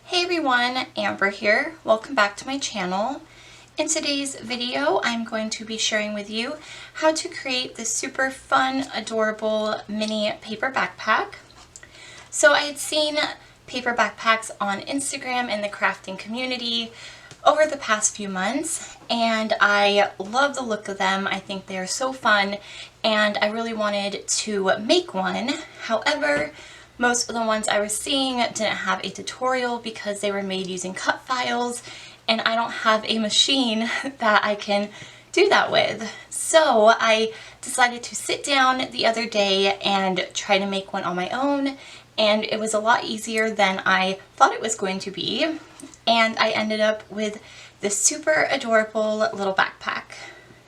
Hey everyone, Amber here. Welcome back to my channel. In today's video, I'm going to be sharing with you how to create this super fun, adorable mini paper backpack. So I had seen paper backpacks on Instagram in the crafting community over the past few months, and I love the look of them. I think they're so fun, and I really wanted to make one. However, most of the ones I was seeing didn't have a tutorial because they were made using cut files, and I don't have a machine that I can do that with. So I decided to sit down the other day and try to make one on my own, and it was a lot easier than I thought it was going to be, and I ended up with this super adorable little backpack.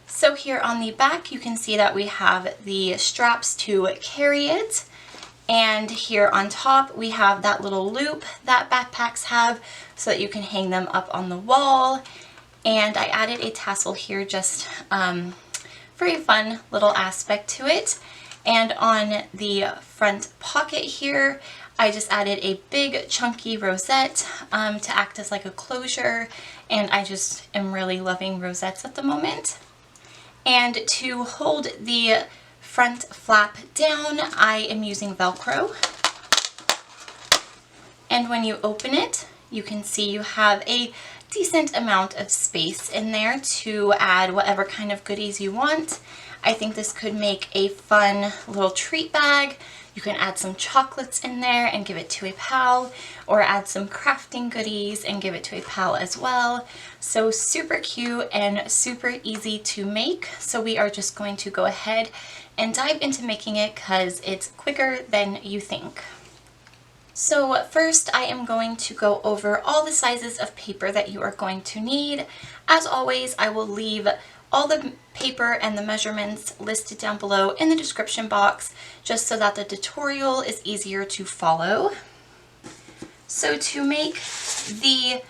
So here on the back you can see that we have the straps to carry it. And here on top we have that little loop that backpacks have so that you can hang them up on the wall. And I added a tassel here just for a fun little aspect to it. And on the front pocket here, I just added a big chunky rosette to act as like a closure. And I just am really loving rosettes at the moment. And to hold the front flap down, I am using Velcro. And when you open it, you can see you have a decent amount of space in there to add whatever kind of goodies you want. I think this could make a fun little treat bag. You can add some chocolates in there and give it to a pal, or add some crafting goodies and give it to a pal as well. So super cute and super easy to make. So we are just going to go ahead and dive into making it because it's quicker than you think. So first I am going to go over all the sizes of paper that you are going to need. As always, I will leave all the paper and the measurements listed down below in the description box just so that the tutorial is easier to follow. So to make the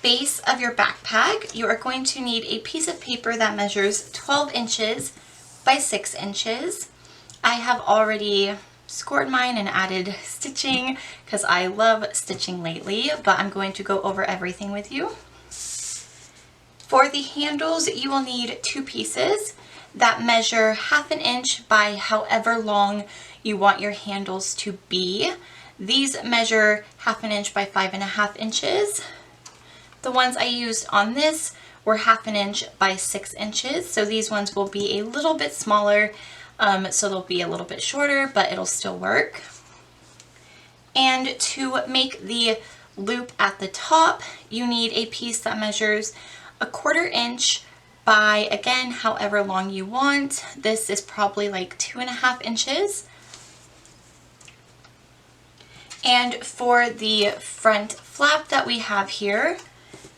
base of your backpack, you are going to need a piece of paper that measures 12 inches by 6 inches. I have already scored mine and added stitching because I love stitching lately, but I'm going to go over everything with you. For the handles, you will need 2 pieces that measure 1/2 inch by however long you want your handles to be. These measure 1/2 inch by 5.5 inches. The ones I used on this were 1/2 inch by 6 inches, so these ones will be a little bit smaller, so they'll be a little bit shorter, but it'll still work. And to make the loop at the top, you need a piece that measures 1/4 inch by, again, however long you want. This is probably like 2.5 inches. And for the front flap that we have here,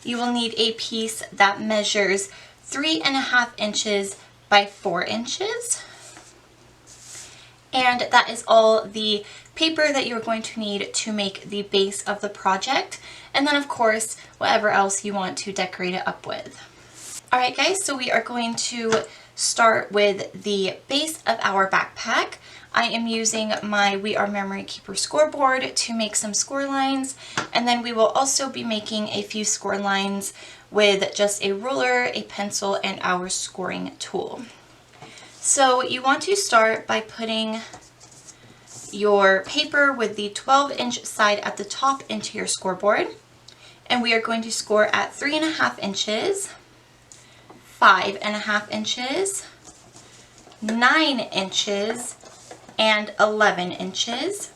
you will need a piece that measures 3.5 inches by 4 inches. And that is all the paper that you're going to need to make the base of the project. And then of course, whatever else you want to decorate it up with. Alright guys, so we are going to start with the base of our backpack. I am using my We Are Memory Keeper scoreboard to make some score lines, and then we will also be making a few score lines with just a ruler, a pencil, and our scoring tool. So you want to start by putting your paper with the 12-inch side at the top into your scoreboard, and we are going to score at 3.5 inches, 5.5 inches, 9 inches, and 11 inches.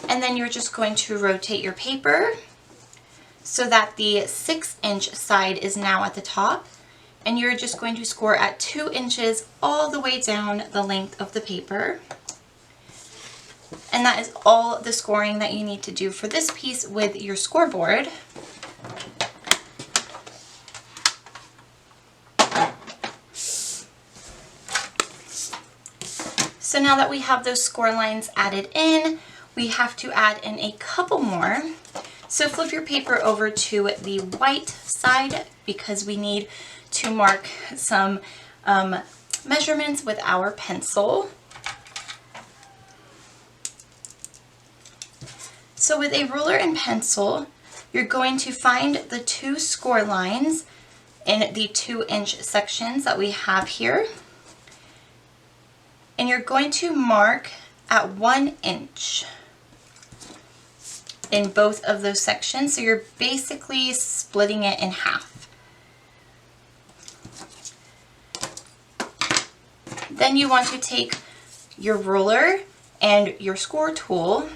And then you're just going to rotate your paper so that the 6-inch side is now at the top, and you're just going to score at 2 inches all the way down the length of the paper. And that is all the scoring that you need to do for this piece with your scoreboard. So now that we have those score lines added in, we have to add in a couple more. So flip your paper over to the white side because we need to mark some measurements with our pencil. So with a ruler and pencil, you're going to find the 2 score lines in the 2-inch sections that we have here. And you're going to mark at 1 inch in both of those sections. So you're basically splitting it in half. Then you want to take your ruler and your score tool,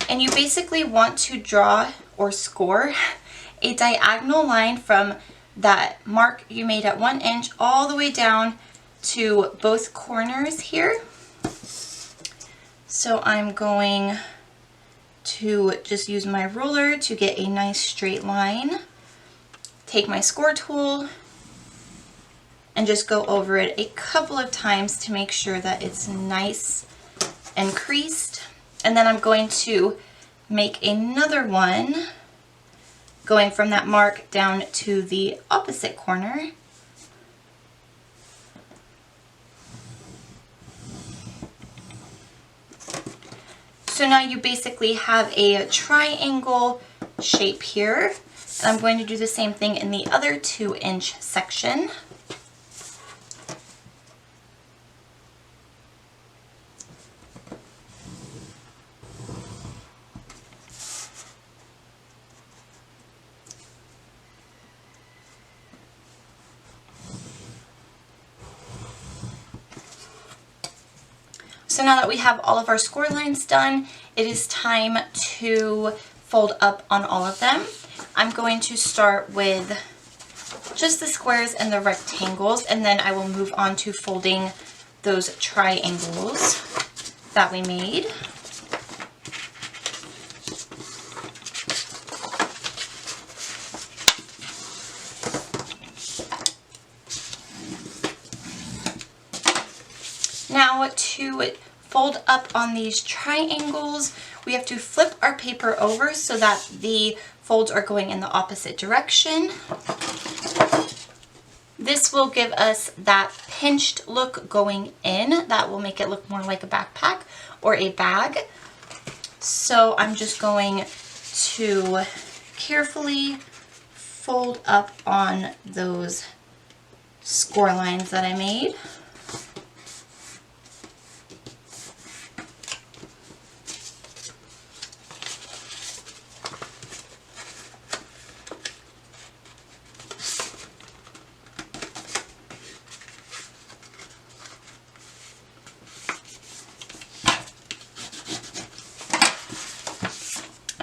and you basically want to draw or score a diagonal line from that mark you made at 1 inch all the way down to both corners here. So I'm going to just use my ruler to get a nice straight line, take my score tool, and just go over it a couple of times to make sure that it's nice and creased. And then I'm going to make another one going from that mark down to the opposite corner. So now you basically have a triangle shape here. And I'm going to do the same thing in the other 2-inch section. So now that we have all of our score lines done, it is time to fold up on all of them. I'm going to start with just the squares and the rectangles, and then I will move on to folding those triangles that we made. Now to fold up on these triangles, we have to flip our paper over so that the folds are going in the opposite direction. This will give us that pinched look going in. That will make it look more like a backpack or a bag. So I'm just going to carefully fold up on those score lines that I made.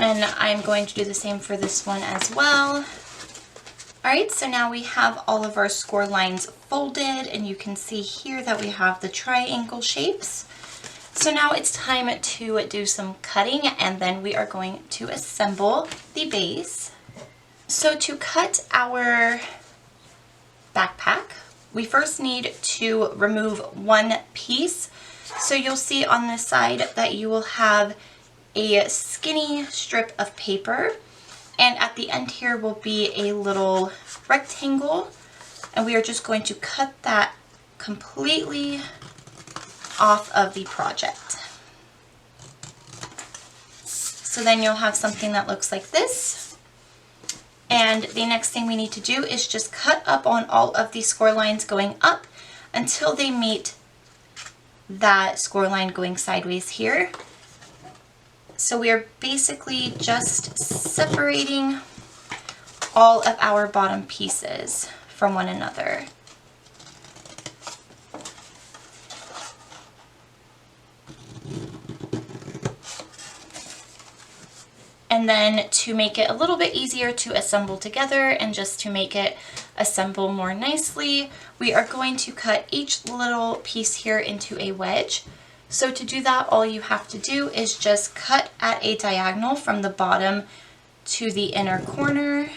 And I'm going to do the same for this one as well. Alright, so now we have all of our score lines folded, and you can see here that we have the triangle shapes. So now it's time to do some cutting, and then we are going to assemble the base. So to cut our backpack, we first need to remove one piece. So you'll see on this side that you will have a skinny strip of paper, and at the end here will be a little rectangle, and we are just going to cut that completely off of the project. So then you'll have something that looks like this. And the next thing we need to do is just cut up on all of these score lines going up until they meet that score line going sideways here. So we are basically just separating all of our bottom pieces from one another. And then to make it a little bit easier to assemble together and just to make it assemble more nicely, we are going to cut each little piece here into a wedge. So to do that, all you have to do is just cut at a diagonal from the bottom to the inner corner.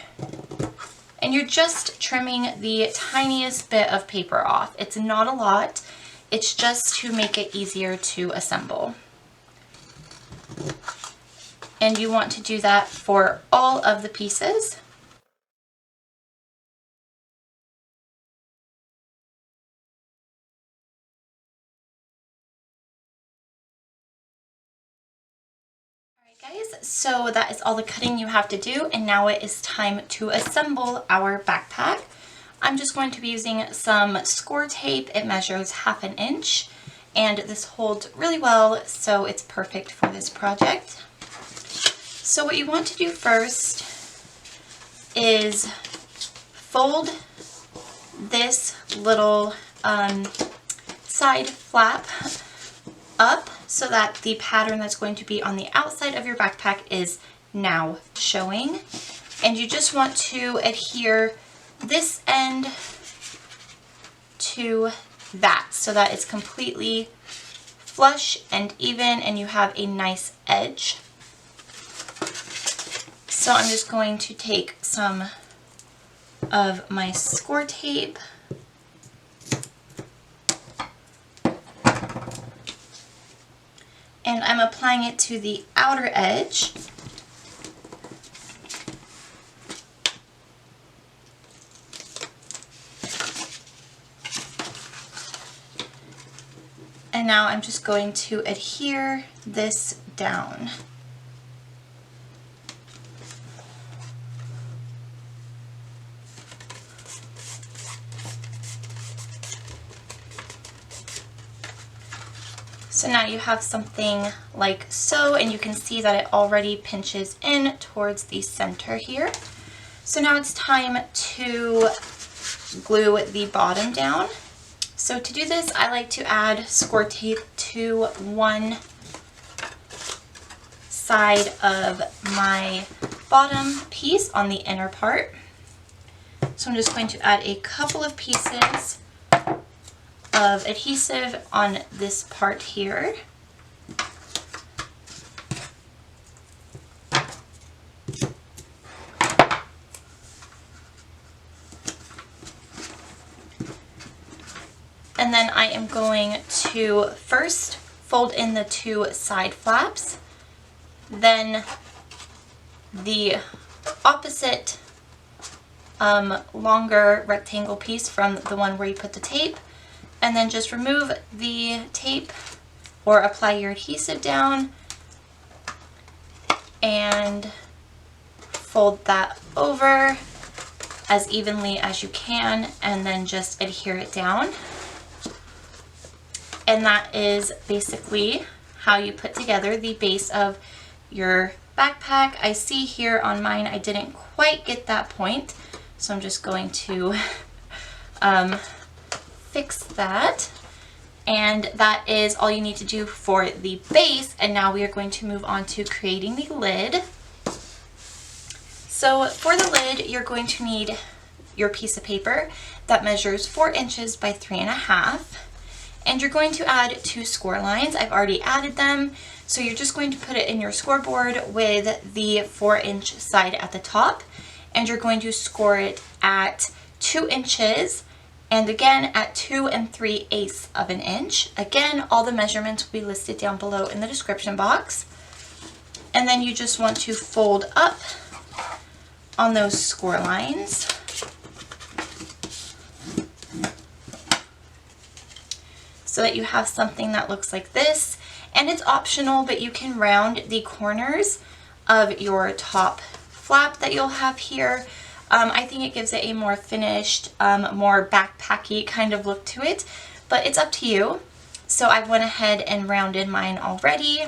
And you're just trimming the tiniest bit of paper off. It's not a lot. It's just to make it easier to assemble. And you want to do that for all of the pieces. Guys, so that is all the cutting you have to do, and now it is time to assemble our backpack. I'm just going to be using some score tape. It measures 1/2 inch, and this holds really well, so it's perfect for this project. So what you want to do first is fold this little side flap up so that the pattern that's going to be on the outside of your backpack is now showing. And you just want to adhere this end to that so that it's completely flush and even and you have a nice edge. So I'm just going to take some of my score tape and I'm applying it to the outer edge. And now I'm just going to adhere this down. So now you have something like so, and you can see that it already pinches in towards the center here. So now it's time to glue the bottom down. So to do this, I like to add score tape to one side of my bottom piece on the inner part. So I'm just going to add a couple of pieces of adhesive on this part here. And then I am going to first fold in the 2 side flaps, then the opposite longer rectangle piece from the one where you put the tape, and then just remove the tape or apply your adhesive down and fold that over as evenly as you can and then just adhere it down. And that is basically how you put together the base of your backpack. I see here on mine I didn't quite get that point, so I'm just going to fix that. And that is all you need to do for the base. And now we are going to move on to creating the lid. So for the lid, you're going to need your piece of paper that measures 4 inches by 3.5. And you're going to add 2 score lines. I've already added them. So you're just going to put it in your scoreboard with the 4-inch side at the top. And you're going to score it at 2 inches. And again at 2 3/8 of an inch. Again, all the measurements will be listed down below in the description box. And then you just want to fold up on those score lines. So that you have something that looks like this. And it's optional, but you can round the corners of your top flap that you'll have here. I think it gives it a more finished, more backpacky kind of look to it, but it's up to you. So I went ahead and rounded mine already.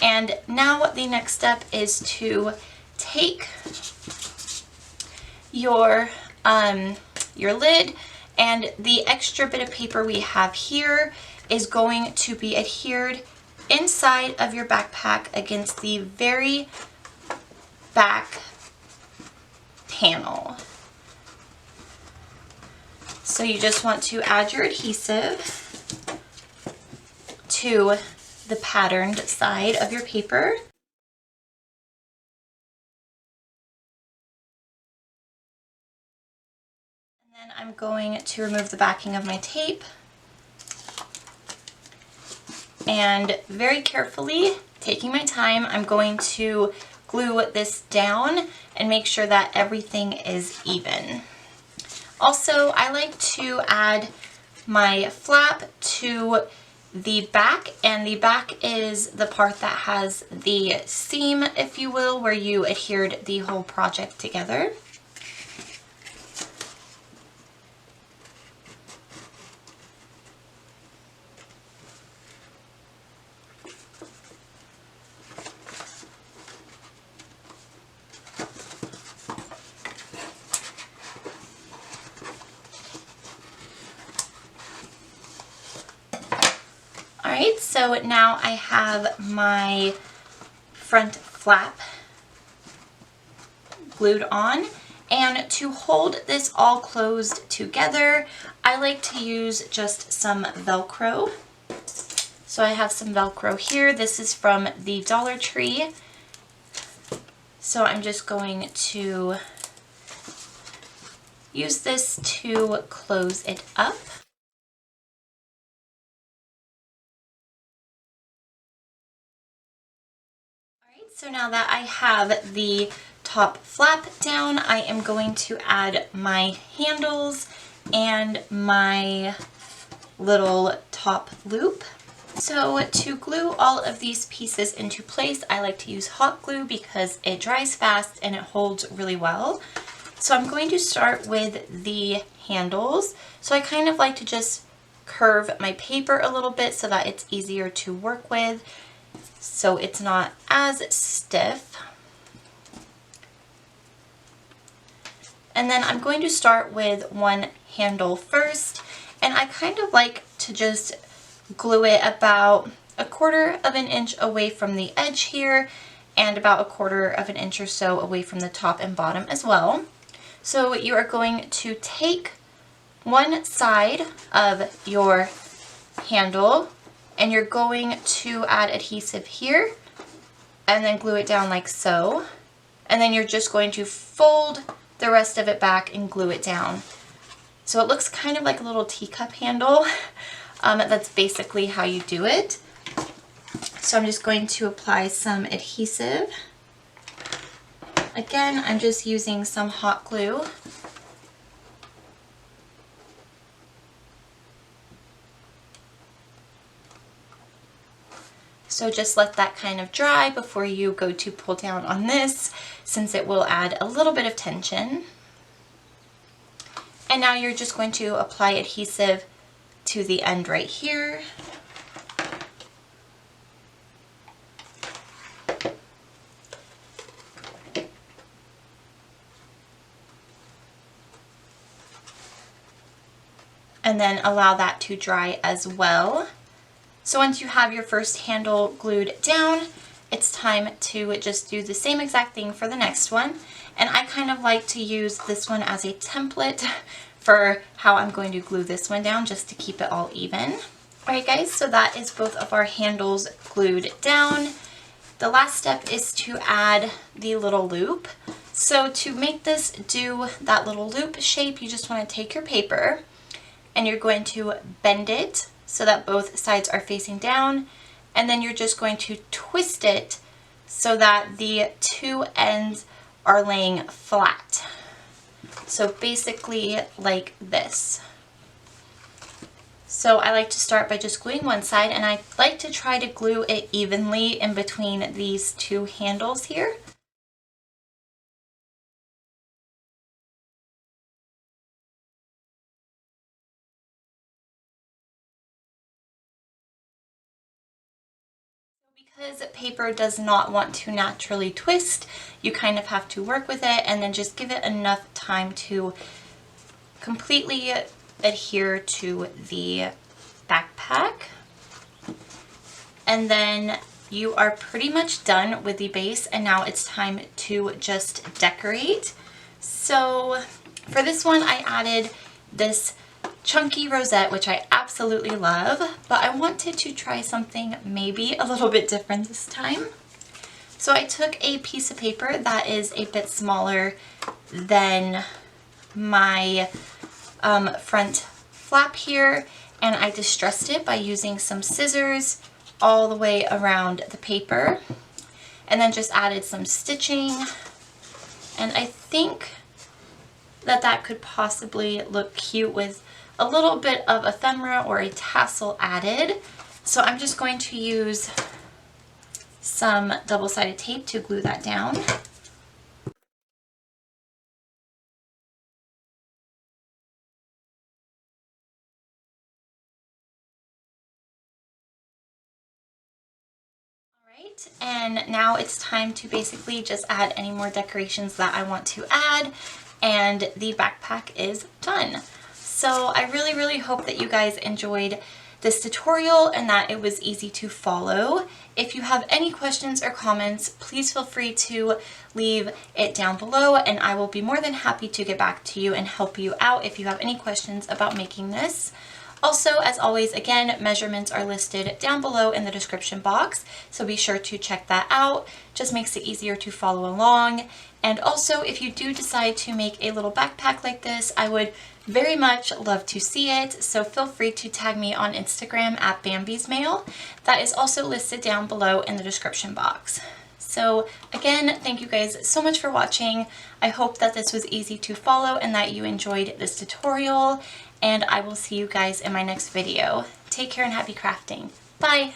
And now the next step is to take your lid, and the extra bit of paper we have here is going to be adhered inside of your backpack against the very back panel. So you just want to add your adhesive to the patterned side of your paper. And then I'm going to remove the backing of my tape and very carefully, taking my time, I'm going to glue this down and make sure that everything is even. Also, I like to add my flap to the back, and the back is the part that has the seam, if you will, where you adhered the whole project together. Alright, so now I have my front flap glued on, and to hold this all closed together, I like to use just some Velcro. So I have some Velcro here. This is from the Dollar Tree. So I'm just going to use this to close it up. So now that I have the top flap down, I am going to add my handles and my little top loop. So to glue all of these pieces into place, I like to use hot glue because it dries fast and it holds really well. So I'm going to start with the handles. So I kind of like to just curve my paper a little bit so that it's easier to work with, so it's not as stiff. And then I'm going to start with one handle first, and I kind of like to just glue it about 1/4 of an inch away from the edge here, and about 1/4 of an inch or so away from the top and bottom as well. So you are going to take one side of your handle, and you're going to add adhesive here and then glue it down like so. And then you're just going to fold the rest of it back and glue it down. So it looks kind of like a little teacup handle. That's basically how you do it. So I'm just going to apply some adhesive. Again, I'm just using some hot glue. So just let that kind of dry before you go to pull down on this, since it will add a little bit of tension. And now you're just going to apply adhesive to the end right here. And then allow that to dry as well. So once you have your first handle glued down, it's time to just do the same exact thing for the next one. And I kind of like to use this one as a template for how I'm going to glue this one down, just to keep it all even. Alright guys, so that is both of our handles glued down. The last step is to add the little loop. So to make this do that little loop shape, you just want to take your paper and you're going to bend it so that both sides are facing down, and then you're just going to twist it so that the two ends are laying flat. So basically like this. So I like to start by just gluing one side, and I like to try to glue it evenly in between these two handles here. Because paper does not want to naturally twist, you kind of have to work with it and then just give it enough time to completely adhere to the backpack. And then you are pretty much done with the base, and now it's time to just decorate. So for this one, I added this chunky rosette, which I absolutely love, but I wanted to try something maybe a little bit different this time. So I took a piece of paper that is a bit smaller than my front flap here, and I distressed it by using some scissors all the way around the paper, and then just added some stitching. And I think that that could possibly look cute with a little bit of ephemera or a tassel added. So I'm just going to use some double-sided tape to glue that down. Alright, and now it's time to basically just add any more decorations that I want to add, and the backpack is done. So I really hope that you guys enjoyed this tutorial and that it was easy to follow. If you have any questions or comments, please feel free to leave it down below, and I will be more than happy to get back to you and help you out if you have any questions about making this. Also, as always, again, measurements are listed down below in the description box, so be sure to check that out. Just makes it easier to follow along. And also, if you do decide to make a little backpack like this, I would very much love to see it, so feel free to tag me on Instagram at Bambi's Mail. That is also listed down below in the description box. So again, thank you guys so much for watching. I hope that this was easy to follow and that you enjoyed this tutorial, and I will see you guys in my next video. Take care and happy crafting. Bye!